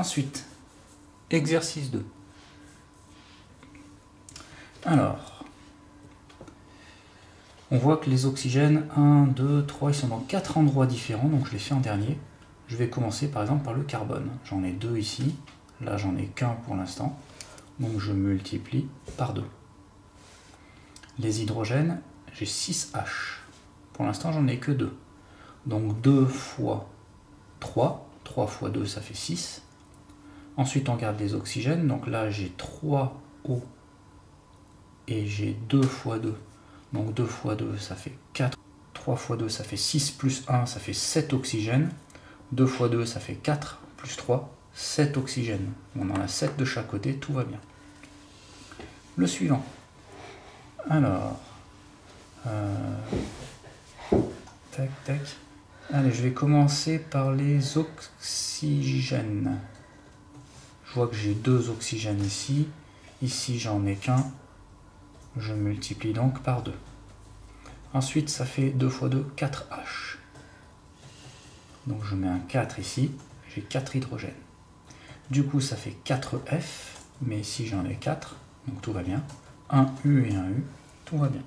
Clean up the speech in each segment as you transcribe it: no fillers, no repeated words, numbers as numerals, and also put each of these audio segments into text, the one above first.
Ensuite, exercice 2. Alors, on voit que les oxygènes, 1, 2, 3, ils sont dans 4 endroits différents, donc je les fais en dernier. Je vais commencer par exemple par le carbone. J'en ai 2 ici, là j'en ai qu'un pour l'instant, donc je multiplie par 2. Les hydrogènes, j'ai 6H. Pour l'instant, j'en ai que 2. Donc 2 fois 3, 3 fois 2, ça fait 6. Ensuite, on garde les oxygènes, donc là j'ai 3 O et j'ai 2 fois 2. Donc 2 fois 2, ça fait 4. 3 fois 2, ça fait 6 plus 1, ça fait 7 oxygènes. 2 fois 2, ça fait 4 plus 3, 7 oxygènes. On en a 7 de chaque côté, tout va bien. Le suivant. Alors, tac, tac. Allez, je vais commencer par les oxygènes. Je vois que j'ai 2 oxygènes ici. Ici, j'en ai qu'un. Je multiplie donc par 2. Ensuite, ça fait 2 fois 2, 4H. Donc je mets un 4 ici. J'ai 4 hydrogènes. Du coup, ça fait 4F. Mais ici, j'en ai 4. Donc tout va bien. Un U et un U. Tout va bien.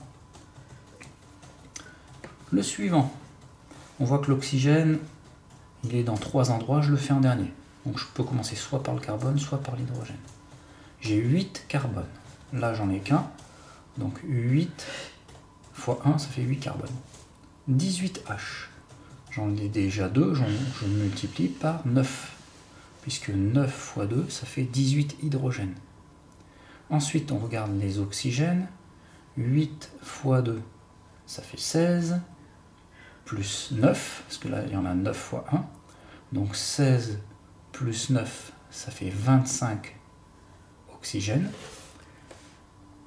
Le suivant. On voit que l'oxygène, il est dans 3 endroits. Je le fais en dernier. Donc je peux commencer soit par le carbone, soit par l'hydrogène. J'ai 8 carbone. Là, j'en ai qu'un. Donc 8 fois 1, ça fait 8 carbone. 18H. J'en ai déjà 2, je multiplie par 9. Puisque 9 fois 2, ça fait 18 hydrogènes. Ensuite, on regarde les oxygènes. 8 fois 2, ça fait 16. Plus 9, parce que là, il y en a 9 fois 1. Donc 16 plus 9, ça fait 25 oxygènes.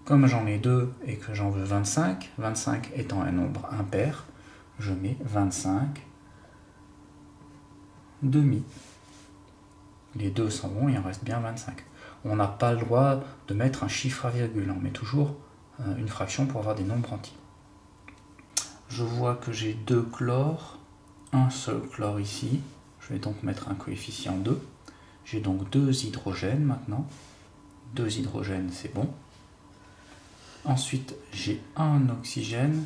Comme j'en ai 2 et que j'en veux 25, 25 étant un nombre impair, je mets 25 demi. Les 2 sont bons, il en reste bien 25. On n'a pas le droit de mettre un chiffre à virgule, on met toujours une fraction pour avoir des nombres entiers. Je vois que j'ai 2 chlores, un seul chlore ici, je vais donc mettre un coefficient 2. J'ai donc 2 hydrogènes maintenant. 2 hydrogènes, c'est bon. Ensuite, j'ai un oxygène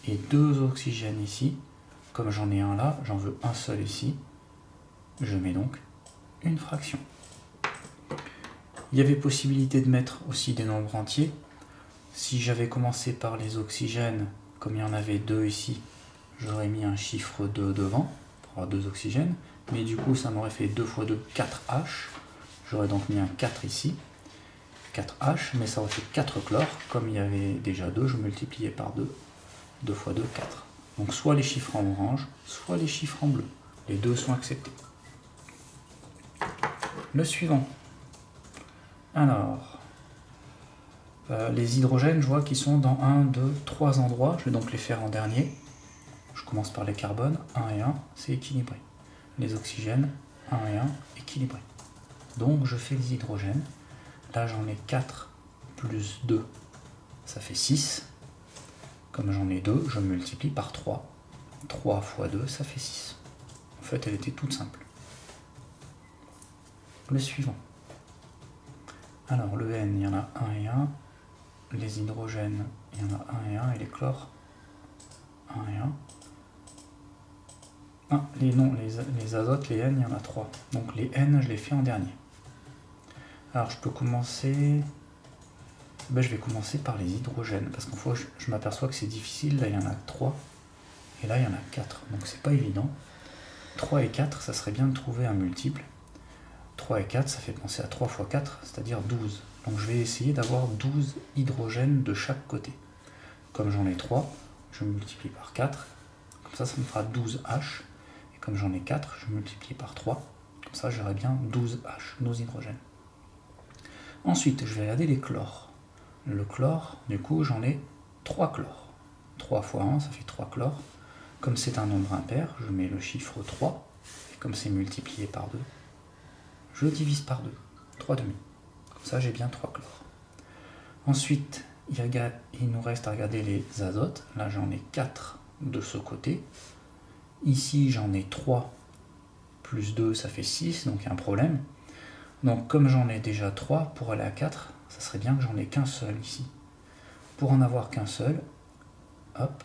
et 2 oxygènes ici. Comme j'en ai un là, j'en veux un seul ici. Je mets donc une fraction. Il y avait possibilité de mettre aussi des nombres entiers. Si j'avais commencé par les oxygènes, comme il y en avait 2 ici, j'aurais mis un chiffre 2 devant pour avoir 2 oxygènes. Mais du coup, ça m'aurait fait 2 fois 2, 4H. J'aurais donc mis un 4 ici. 4H, mais ça aurait fait 4 chlores. Comme il y avait déjà 2, je multipliais par 2. 2 fois 2, 4. Donc soit les chiffres en orange, soit les chiffres en bleu. Les deux sont acceptés. Le suivant. Alors, les hydrogènes, je vois qu'ils sont dans 1, 2, 3 endroits. Je vais donc les faire en dernier. Je commence par les carbones. 1 et 1, c'est équilibré. Les oxygènes, 1 et 1, équilibré. Donc je fais les hydrogènes. Là, j'en ai 4 plus 2, ça fait 6. Comme j'en ai 2, je multiplie par 3. 3 fois 2, ça fait 6. En fait, elle était toute simple. Le suivant. Alors, le N, il y en a 1 et 1. Les hydrogènes, il y en a 1 et 1. Et les chlores, 1 et 1. Ah, les azotes, les N, il y en a 3. Donc les N, je les fais en dernier. Alors, je peux commencer... je vais commencer par les hydrogènes, parce qu'en fois, je m'aperçois que c'est difficile. Là, il y en a 3, et là, il y en a 4. Donc, c'est pas évident. 3 et 4, ça serait bien de trouver un multiple. 3 et 4, ça fait penser à 3 fois 4, c'est-à-dire 12. Donc, je vais essayer d'avoir 12 hydrogènes de chaque côté. Comme j'en ai 3, je multiplie par 4. Comme ça me fera 12H. Et comme j'en ai 4, je multiplie par 3. Comme ça, j'aurai bien 12H, 12 hydrogènes. Ensuite, je vais regarder les chlores. Le chlore, du coup, j'en ai 3 chlores. 3 fois 1, ça fait 3 chlores. Comme c'est un nombre impair, je mets le chiffre 3. Et comme c'est multiplié par 2, je divise par 2. 3 demi. Comme ça, j'ai bien 3 chlores. Ensuite, il nous reste à regarder les azotes. Là, j'en ai 4 de ce côté. Ici, j'en ai 3 plus 2, ça fait 6, donc il y a un problème. Donc comme j'en ai déjà 3, pour aller à 4, ça serait bien que j'en ai qu'un seul ici. Pour en avoir qu'un seul, hop,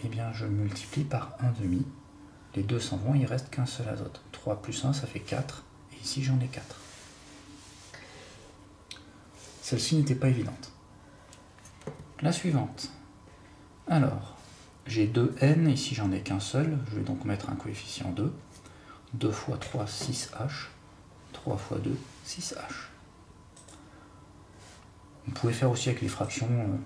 eh bien je multiplie par 1/2. Les 2 s'en vont, il reste qu'un seul azote. 3 plus 1, ça fait 4. Et ici, j'en ai 4. Celle-ci n'était pas évidente. La suivante. Alors, j'ai 2N, ici j'en ai qu'un seul. Je vais donc mettre un coefficient 2. 2 fois 3, 6H. 3 fois 2, 6H. On pouvait faire aussi avec les fractions.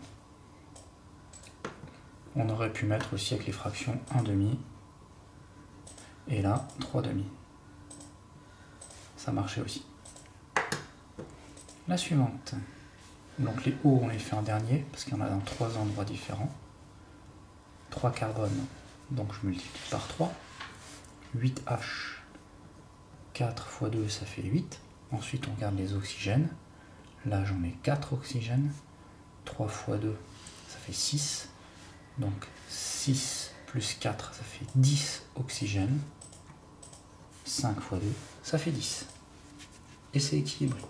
On aurait pu mettre aussi avec les fractions 1/2. Et là, 3/2. Ça marchait aussi. La suivante. Donc les O, on les fait en dernier, parce qu'il y en a dans 3 endroits différents. 3 carbone, donc je multiplie par 3. 8H. 4 fois 2, ça fait 8. Ensuite, on regarde les oxygènes. Là, j'en ai 4 oxygènes. 3 fois 2, ça fait 6. Donc 6 plus 4, ça fait 10 oxygènes. 5 fois 2, ça fait 10. Et c'est équilibré.